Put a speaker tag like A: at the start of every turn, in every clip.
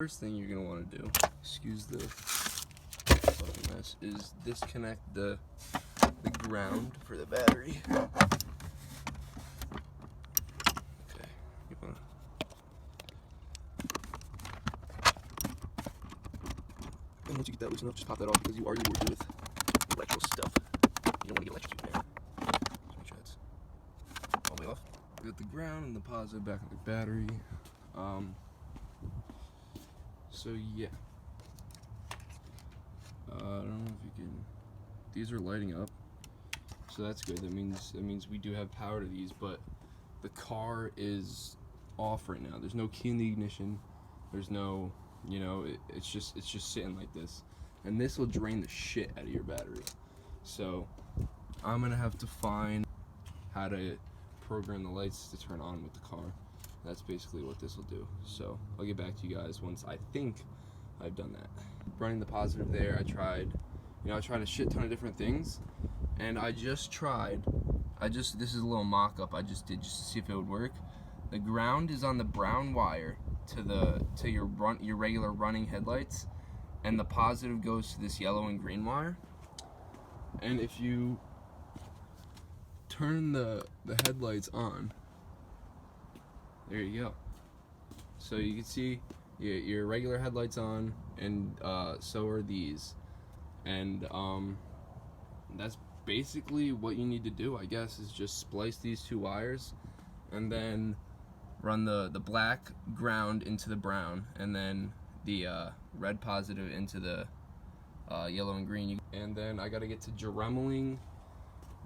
A: first thing you're gonna want to do, excuse the fucking mess, is disconnect the ground for the battery. Okay, you wanna. And once you get that loose enough, just pop that off because you already working with electrical stuff. You don't want to get electrocuted there. Just make sure that's all the way off. We got the ground and the positive back of the battery. So yeah. I don't know if you can. These are lighting up, so that's good. That means we do have power to these, but the car is off right now. There's no key in the ignition. There's no, you know, it's just sitting like this, and this will drain the shit out of your battery. So I'm gonna have to find how to program the lights to turn on with the car. That's basically what this will do. So I'll get back to you guys once I think I've done that. Running the positive there, I tried a shit ton of different things, and this is a little mock-up I just did just to see if it would work. The ground is on the brown wire to your regular running headlights, and the positive goes to this yellow and green wire. And if you turn the headlights on, there you go. So you can see your regular headlights on, and so are these. And that's basically what you need to do, I guess, is just splice these two wires and then run the black ground into the brown, and then the red positive into the yellow and green. And then I gotta get to Dremeling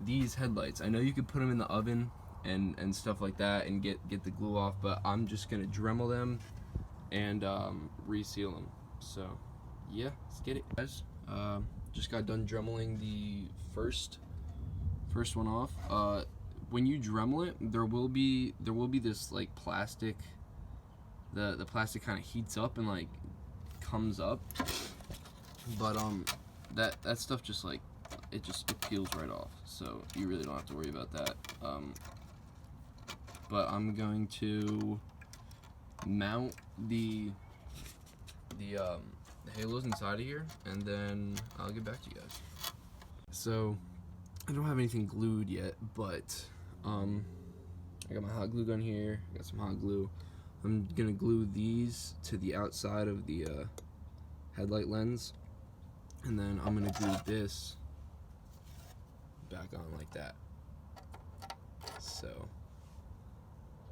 A: these headlights. I know you could put them in the oven and stuff like that and get the glue off, but I'm just gonna Dremel them and reseal them. So yeah, let's get it, guys. Just got done Dremeling the first one off. When you Dremel it, there will be this like plastic. The plastic kind of heats up and like comes up, but that stuff just like it peels right off. So you really don't have to worry about that. But I'm going to mount the halos inside of here, and then I'll get back to you guys. So I don't have anything glued yet, but I got my hot glue gun here. I got some hot glue. I'm gonna glue these to the outside of the headlight lens, and then I'm gonna glue this back on like that. So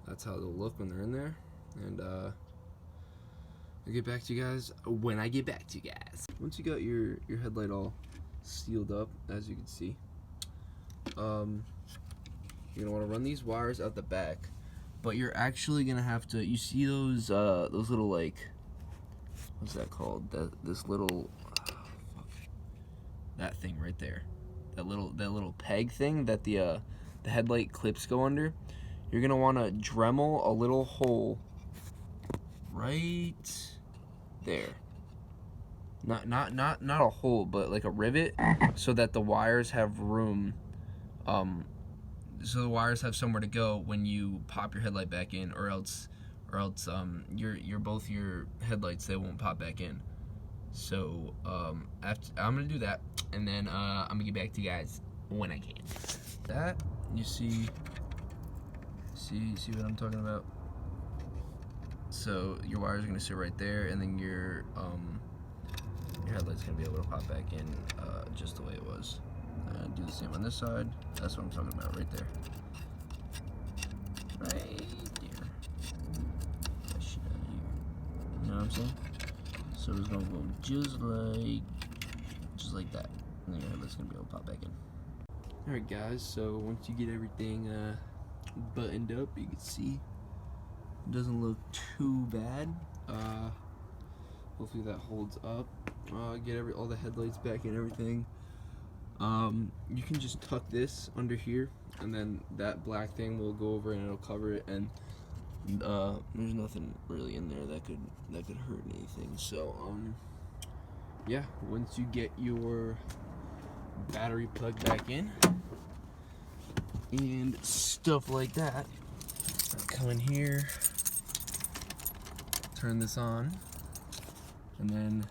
A: that's how they'll look when they're in there, and I'll get back to you guys when I get back to you guys. Once you got your headlight all sealed up, as you can see, you're gonna want to run these wires out the back, but you're actually gonna have to. You see those little, like, what's that called? This little that thing right there, that little peg thing that the headlight clips go under. You're gonna want to Dremel a little hole right there. Not a hole, but like a rivet, so that the wires have room. So the wires have somewhere to go when you pop your headlight back in, or else your both your headlights, they won't pop back in. So after, I'm gonna do that, and then I'm gonna get back to you guys when I can. That you see what I'm talking about. So your wires are gonna sit right there, and then your headlight's gonna be able to pop back in just the way it was. Do the same on this side. That's what I'm talking about right there. Right there. That shit out of here. You know what I'm saying? So it's gonna go just like that. And then your headlight's gonna be able to pop back in. Alright guys, so once you get everything buttoned up, you can see it doesn't look too bad. Hopefully that holds up. Get all the headlights back and everything. You can just tuck this under here, and then that black thing will go over and it'll cover it, and there's nothing really in there that could hurt anything. So yeah, once you get your battery plugged back in and stuff like that, come in here, turn this on, and then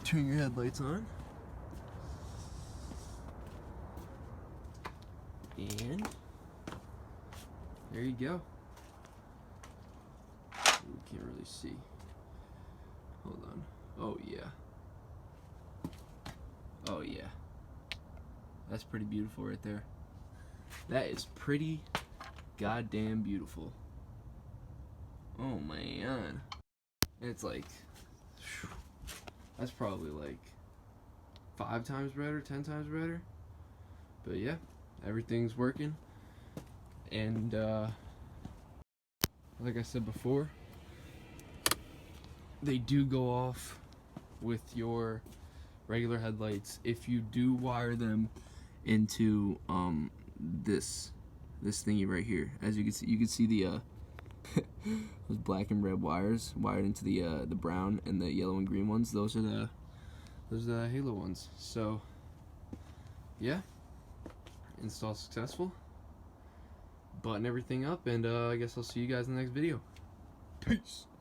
A: turn your headlights on. And there you go. We can't really see. Hold on. Oh yeah. Oh yeah. That's pretty beautiful right there. That is pretty goddamn beautiful. Oh man. It's like, that's probably like 5 times better, 10 times better. But yeah, everything's working. And like I said before, they do go off with your regular headlights if you do wire them into this thingy right here. As you can see the those black and red wires wired into the brown and the yellow and green ones. Those are the halo ones. So yeah, install successful. Button everything up, and I guess I'll see you guys in the next video. Peace.